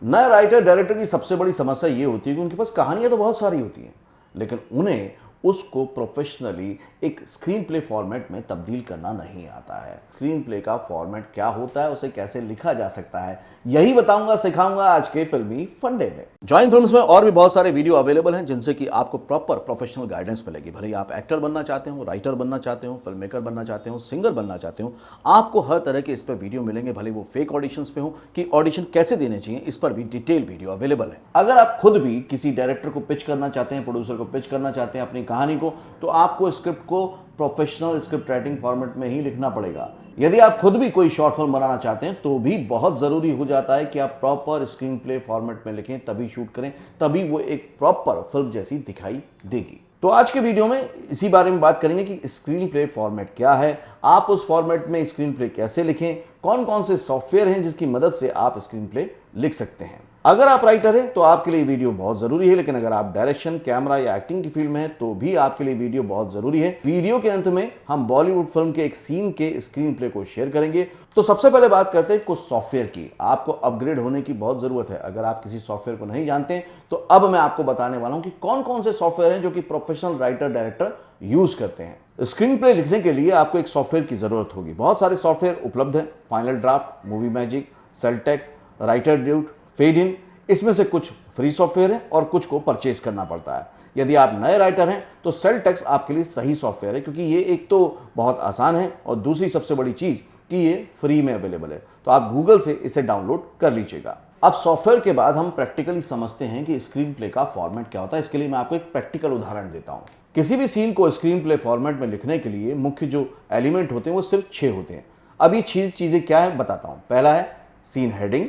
नए writer director की सबसे बड़ी समस्या ये होती है कि उनके पास कहानियां तो बहुत सारी होती हैं, लेकिन उन्हें उसको प्रोफेशनली एक स्क्रीन प्ले फॉर्मेट में तब्दील करना नहीं आता है। स्क्रीन प्ले का फॉर्मेट क्या होता है, उसे कैसे लिखा जा सकता है, यही बताऊंगा, सिखाऊंगा आज के फिल्मी फंडे में। जॉइन फिल्म्स में और भी बहुत सारे वीडियो अवेलेबल हैं जिनसे कि आपको प्रॉपर प्रोफेशनल गाइडेंस मिलेगी। भले ही आप एक्टर बनना चाहते हो, राइटर बनना चाहते हो, फिल्म मेकर बनना चाहते हो, सिंगर बनना चाहते हो, आपको हर तरह के इस पर वीडियो मिलेंगे। भले वो फेक ऑडिशंस पे हो कि ऑडिशन कैसे देने चाहिए, इस पर भी डिटेल वीडियो अवेलेबल है। अगर आप खुद भी किसी डायरेक्टर को पिच करना चाहते हैं, प्रोड्यूसर को पिच करना चाहते हैं अपनी कहानी को, तो आपको स्क्रिप्ट को प्रोफेशनल स्क्रिप्ट राइटिंग फॉर्मेट में ही लिखना पड़ेगा। यदि आप खुद भी कोई शॉर्ट फिल्म बनाना चाहते हैं तो भी बहुत जरूरी हो जाता है कि आप प्रॉपर स्क्रीन प्ले फॉर्मेट में लिखें, तभी शूट करें, तभी वो एक प्रॉपर फिल्म जैसी दिखाई देगी। तो आज के वीडियो में इसी बारे में बात करेंगे कि स्क्रीन प्ले फॉर्मेट क्या है, आप उस फॉर्मेट में स्क्रीन प्ले कैसे लिखें, कौन कौन से सॉफ्टवेयर हैं जिसकी मदद से आप स्क्रीन प्ले लिख सकते हैं। अगर आप राइटर हैं तो आपके लिए वीडियो बहुत जरूरी है, लेकिन अगर आप डायरेक्शन, कैमरा या एक्टिंग की फील्ड में हैं तो भी आपके लिए वीडियो बहुत जरूरी है। वीडियो के अंत में हम बॉलीवुड फिल्म के एक सीन के स्क्रीन प्ले को शेयर करेंगे। तो सबसे पहले बात करते हैं कुछ सॉफ्टवेयर की। आपको अपग्रेड होने की बहुत जरूरत है। अगर आप किसी सॉफ्टवेयर को नहीं जानते हैं तो अब मैं आपको बताने वाला हूं कि कौन कौन से सॉफ्टवेयर हैं जो कि प्रोफेशनल राइटर डायरेक्टर यूज करते हैं। स्क्रीन प्ले लिखने के लिए आपको एक सॉफ्टवेयर की जरूरत होगी। बहुत सारे सॉफ्टवेयर उपलब्ध हैं, Final Draft, Movie Magic, Celtx, Writer Duet, Fade In. इसमें से कुछ फ्री सॉफ्टवेयर है और कुछ को परचेज करना पड़ता है। यदि आप नए राइटर हैं तो सेलटेक्स आपके लिए सही सॉफ्टवेयर है, क्योंकि ये एक तो बहुत आसान है और दूसरी सबसे बड़ी चीज कि ये फ्री में अवेलेबल है, तो आप गूगल से इसे डाउनलोड कर लीजिएगा। अब सॉफ्टवेयर के बाद हम प्रैक्टिकली समझते हैं कि स्क्रीन प्ले का फॉर्मेट क्या होता है। इसके लिए मैं आपको एक प्रैक्टिकल उदाहरण देता हूं। किसी भी सीन को स्क्रीन प्ले फॉर्मेट में लिखने के लिए मुख्य जो एलिमेंट होते हैं वो सिर्फ 6 होते हैं। अब ये 6 चीजें क्या है बताता हूं। पहला है सीन हेडिंग,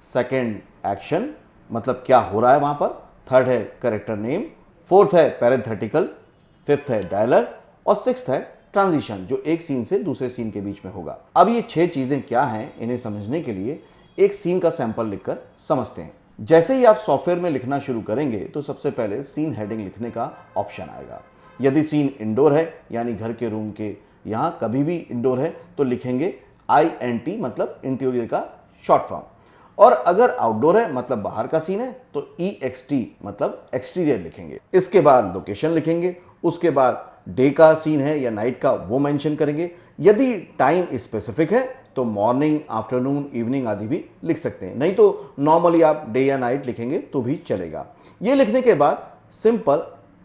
सेकेंड एक्शन, मतलब क्या हो रहा है वहां पर, थर्ड है कैरेक्टर नेम, फोर्थ है पैरेंथेटिकल, फिफ्थ है डायलॉग और सिक्स्थ है ट्रांजिशन, जो एक सीन से दूसरे सीन के बीच में होगा। अब ये 6 चीजें क्या हैं, इन्हें समझने के लिए एक सीन का सैंपल लिखकर समझते हैं। जैसे ही आप सॉफ्टवेयर में लिखना शुरू करेंगे तो सबसे पहले सीन हेडिंग लिखने का ऑप्शन आएगा। यदि सीन इंडोर है, यानी घर के रूम के यहां कभी भी इंडोर है, तो लिखेंगे INT, मतलब इंटीरियर का शॉर्ट फॉर्म। और अगर आउटडोर है, मतलब बाहर का सीन है, तो EXT, मतलब एक्सटीरियर लिखेंगे। इसके बाद लोकेशन लिखेंगे। उसके बाद डे का सीन है या नाइट का, वो मेंशन करेंगे। यदि टाइम स्पेसिफिक है तो मॉर्निंग, आफ्टरनून, इवनिंग आदि भी लिख सकते हैं। नहीं तो नॉर्मली आप डे या नाइट लिखेंगे तो भी चलेगा। ये लिखने के बाद सिंपल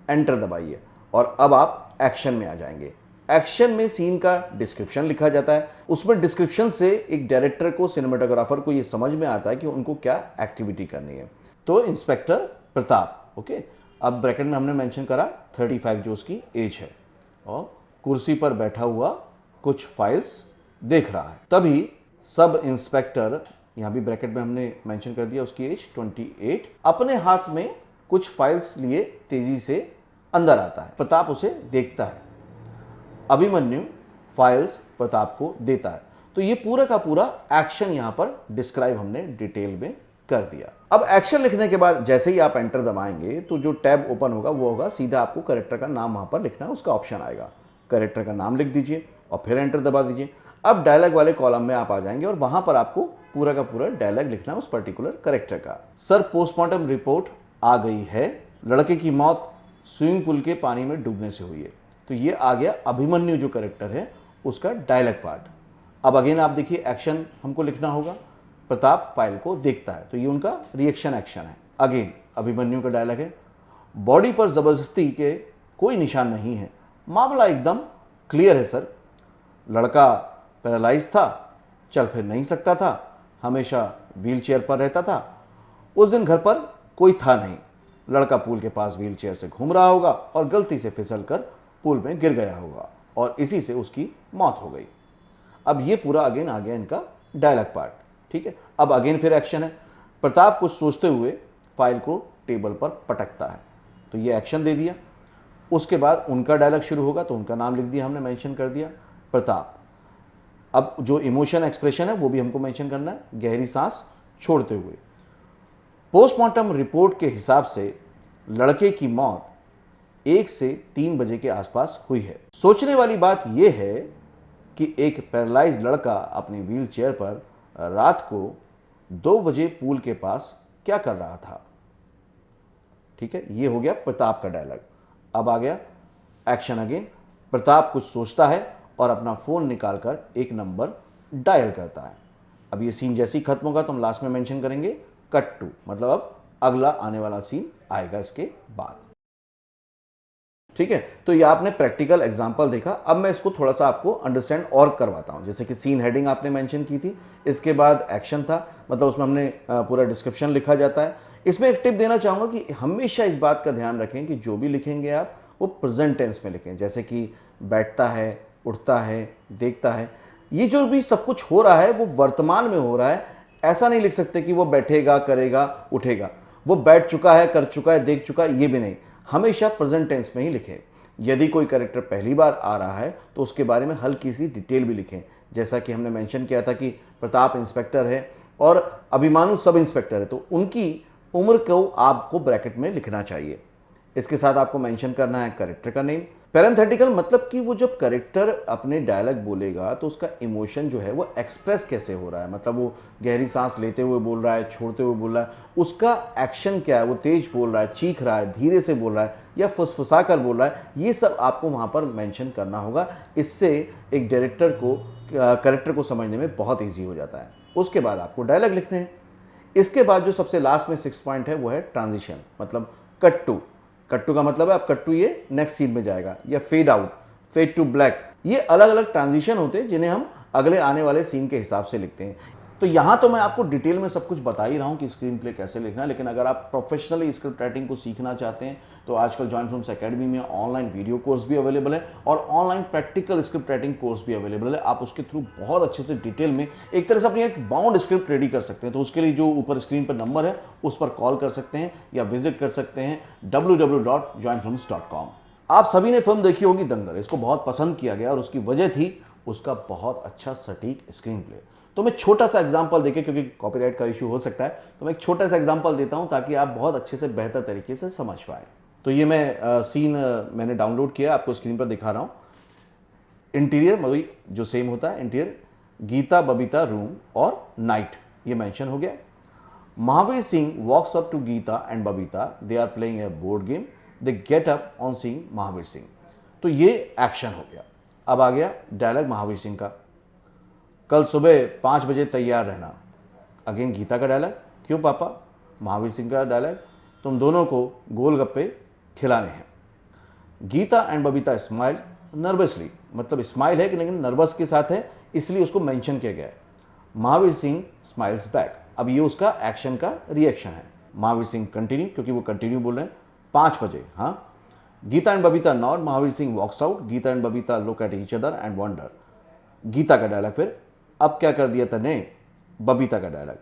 एंटर दबाइए और अब आप एक्शन में आ जाएंगे। एक्शन में सीन का डिस्क्रिप्शन लिखा जाता है। उसमें डिस्क्रिप्शन से एक डायरेक्टर को, सिनेमेटोग्राफर को ये समझ में आता है कि उनको क्या एक्टिविटी करनी है। तो इंस्पेक्टर प्रताप, ओके, अब ब्रैकेट में हमने मेंशन करा 35 जो उसकी एज है, और कुर्सी पर बैठा हुआ कुछ फाइल्स देख रहा है। तभी सब इंस्पेक्टर, यहां भी ब्रैकेट में हमने मेंशन कर दिया उसकी एज 28, अपने हाथ में कुछ फाइल्स लिए तेजी से अंदर आता है। प्रताप उसे देखता है। अभिमन्यु फाइल्स प्रताप को देता है। तो ये पूरा का पूरा एक्शन यहां पर डिस्क्राइब हमने डिटेल में कर दिया। अब एक्शन लिखने के बाद जैसे ही आप एंटर दबाएंगे तो जो टैब ओपन होगा वो होगा सीधा आपको कैरेक्टर का नाम वहां पर लिखना है, उसका ऑप्शन आएगा। कैरेक्टर का नाम लिख दीजिए और फिर एंटर दबा दीजिए। अब डायलॉग वाले कॉलम में आप आ जाएंगे और वहां पर आपको पूरा का पूरा डायलॉग लिखना है उस पर्टिकुलर कैरेक्टर का। सर, पोस्टमार्टम रिपोर्ट आ गई है, लड़के की मौत स्विमिंग पूल के पानी में डूबने से हुई है। तो ये आ गया अभिमन्यु जो कैरेक्टर है उसका डायलॉग पार्ट। अब अगेन आप देखिए एक्शन हमको लिखना होगा। प्रताप फाइल को देखता है, तो ये उनका रिएक्शन एक्शन है। अगेन अभिमन्यु का डायलॉग है, बॉडी पर जबरदस्ती के कोई निशान नहीं है, मामला एकदम क्लियर है सर। लड़का पैरालाइज था, चल फिर नहीं सकता था, हमेशा व्हील चेयर पर रहता था। उस दिन घर पर कोई था नहीं। लड़का पूल के पास व्हील चेयर से घूम रहा होगा और गलती से फिसल कर पूल में गिर गया होगा और इसी से उसकी मौत हो गई। अब ये पूरा अगेन आ गया इनका डायलॉग पार्ट, ठीक है। अब अगेन फिर एक्शन है। प्रताप कुछ सोचते हुए फाइल को टेबल पर पटकता है, तो ये एक्शन दे दिया। उसके बाद उनका डायलॉग शुरू होगा, तो उनका नाम लिख दिया हमने, मेंशन कर दिया प्रताप। अब जो इमोशन एक्सप्रेशन है वो भी हमको मेंशन करना है, गहरी सांस छोड़ते हुए। पोस्टमार्टम रिपोर्ट के हिसाब से लड़के की मौत 1 से 3 बजे के आसपास हुई है। सोचने वाली बात यह है कि एक पैरालाइज लड़का अपनी व्हील चेयर पर रात को 2 बजे पूल के पास क्या कर रहा था। ठीक है, ये हो गया प्रताप का डायलॉग। अब आ गया एक्शन अगेन। प्रताप कुछ सोचता है और अपना फोन निकालकर एक नंबर डायल करता है। अब ये सीन जैसे ही खत्म होगा तो हम लास्ट में मेंशन करेंगे कट टू, मतलब अब अगला आने वाला सीन आएगा इसके बाद। ठीक है, तो ये आपने प्रैक्टिकल एग्जांपल देखा। अब मैं इसको थोड़ा सा आपको अंडरस्टैंड और करवाता हूं। जैसे कि सीन हेडिंग आपने मेंशन की थी, इसके बाद एक्शन था, मतलब उसमें हमने पूरा डिस्क्रिप्शन लिखा जाता है। इसमें एक टिप देना चाहूंगा कि हमेशा इस बात का ध्यान रखें कि जो भी लिखेंगे आप वो प्रेजेंट टेंस में लिखें। जैसे कि बैठता है, उठता है, देखता है, ये जो भी सब कुछ हो रहा है वो वर्तमान में हो रहा है। ऐसा नहीं लिख सकते कि वो बैठेगा, करेगा, उठेगा, वो बैठ चुका है, कर चुका है, देख चुका है, ये भी नहीं। हमेशा प्रेजेंट टेंस में ही लिखें। यदि कोई कैरेक्टर पहली बार आ रहा है तो उसके बारे में हल्की सी डिटेल भी लिखें। जैसा कि हमने मेंशन किया था कि प्रताप इंस्पेक्टर है और अभिमानु सब इंस्पेक्टर है, तो उनकी उम्र को आपको ब्रैकेट में लिखना चाहिए। इसके साथ आपको मेंशन करना है कैरेक्टर का नेम। पैरेंथेटिकल मतलब कि वो जब कैरेक्टर अपने डायलॉग बोलेगा तो उसका इमोशन जो है वो एक्सप्रेस कैसे हो रहा है, मतलब वो गहरी सांस लेते हुए बोल रहा है, छोड़ते हुए बोल रहा है, उसका एक्शन क्या है, वो तेज बोल रहा है, चीख रहा है, धीरे से बोल रहा है या फुसफुसा कर बोल रहा है, ये सब आपको वहाँ पर मेंशन करना होगा। इससे एक डायरेक्टर को कैरेक्टर को समझने में बहुत ईजी हो जाता है। उसके बाद आपको डायलॉग लिखने हैं। इसके बाद जो सबसे लास्ट में 6 पॉइंट है वो है ट्रांजिशन, मतलब कट टू। कट टू का मतलब है अब कट टू ये नेक्स्ट सीन में जाएगा, या fade out, fade to black. ये अलग अलग ट्रांजिशन होते हैं जिन्हें हम अगले आने वाले सीन के हिसाब से लिखते हैं। तो यहाँ तो मैं आपको डिटेल में सब कुछ बता ही रहा हूँ कि स्क्रीन प्ले कैसे लिखना है, लेकिन अगर आप प्रोफेशनली स्क्रिप्ट राइटिंग को सीखना चाहते हैं तो आजकल जॉइंट फिल्म्स एकेडमी में ऑनलाइन वीडियो कोर्स भी अवेलेबल है और online practical script writing course भी अवेलेबल है। आप उसके थ्रू बहुत अच्छे से डिटेल में एक तरह से अपनी एक बाउंड स्क्रिप्ट रेडी कर सकते हैं। तो उसके लिए जो ऊपर स्क्रीन पर नंबर है उस पर कॉल कर सकते हैं या विजिट कर सकते हैं www.jointfilms.com। आप सभी ने फिल्म देखी होगी दंगल। इसको बहुत पसंद किया गया और उसकी वजह थी उसका बहुत अच्छा सटीक स्क्रीन प्ले। तो मैं छोटा सा एग्जांपल देके, क्योंकि कॉपीराइट का इशू हो सकता है, तो मैं एक छोटा सा एग्जांपल देता हूं ताकि आप बहुत अच्छे से बेहतर तरीके से समझ पाए। तो ये मैं सीन मैंने डाउनलोड किया, आपको स्क्रीन पर दिखा रहा हूं। इंटीरियर वही जो सेम होता है, इंटीरियर गीता बबीता रूम और नाइट, ये मेंशन हो गया। Mahavir Singh walks up to Geeta and Babita, they are playing a board game, they get up on seeing Mahavir Singh. तो ये एक्शन हो गया। अब आ गया डायलॉग महावीर सिंह का, कल सुबह 5 बजे तैयार रहना। अगेन गीता का डायलॉग, क्यों पापा। महावीर सिंह का डायलॉग, तुम दोनों को गोलगप्पे खिलाने हैं। Geeta and Babita smile nervously, मतलब स्माइल है कि लेकिन नर्वस के साथ है, इसलिए उसको मेंशन किया गया है। Mahavir Singh smiles back. अब ये उसका एक्शन का रिएक्शन है। महावीर सिंह कंटिन्यू, क्योंकि वो कंटिन्यू बोल रहे हैं 5 बजे। हाँ, Geeta and Babita nod, Mahavir Singh walks out, Geeta and Babita look at each other and wonder. Geeta का डायलॉग फिर, अब क्या कर दिया तने। बबीता का डायलॉग,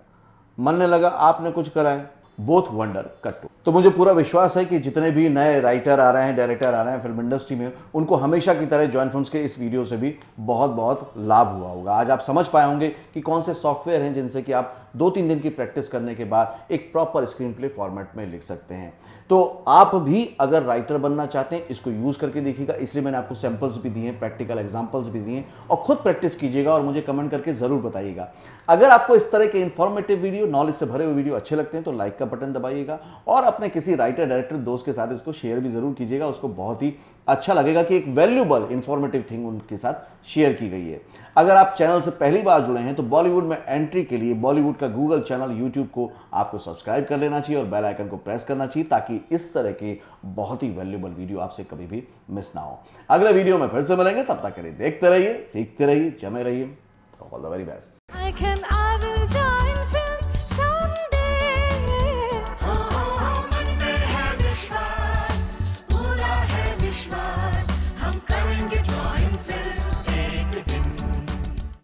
मनने लगा आपने कुछ करा है। Both wonder cut to. तो मुझे पूरा विश्वास है कि जितने भी नए राइटर आ रहे हैं, डायरेक्टर आ रहे हैं फिल्म इंडस्ट्री में, उनको हमेशा की तरह जॉइंट फिल्म्स के इस वीडियो से भी बहुत बहुत लाभ हुआ होगा। आज आप समझ पाए होंगे कि कौन से सॉफ्टवेयर हैं जिनसे कि आप 2-3 दिन की प्रैक्टिस करने के बाद एक प्रॉपर स्क्रीन प्ले फॉर्मेट में लिख सकते हैं। तो आप भी अगर राइटर बनना चाहते हैं, इसको यूज करके देखिएगा। इसलिए मैंने आपको सैंपल्स भी दिए हैं, प्रैक्टिकल एग्जांपल्स भी दिए हैं, और खुद प्रैक्टिस कीजिएगा और मुझे कमेंट करके जरूर बताइएगा। अगर आपको इस तरह के इंफॉर्मेटिव वीडियो, नॉलेज से भरे हुए वीडियो अच्छे लगते हैं तो लाइक का बटन दबाइएगा और अपने किसी राइटर, डायरेक्टर, दोस्त के साथ इसको शेयर भी जरूर कीजिएगा। उसको बहुत ही अच्छा लगेगा कि एक वैल्यूबल इंफॉर्मेटिव थिंग उनके साथ शेयर की गई है। अगर आप चैनल से पहली बार जुड़े हैं तो बॉलीवुड में एंट्री के लिए बॉलीवुड का गूगल चैनल यूट्यूब को आपको सब्सक्राइब कर लेना चाहिए और बेल आइकन को प्रेस करना चाहिए, ताकि इस तरह के बहुत ही वैल्यूबल वीडियो आपसे कभी भी मिस ना हो। अगले वीडियो में फिर से मिलेंगे, तब तक के लिए देखते रहिए, सीखते रहिए, जमे रहिए। All the very best.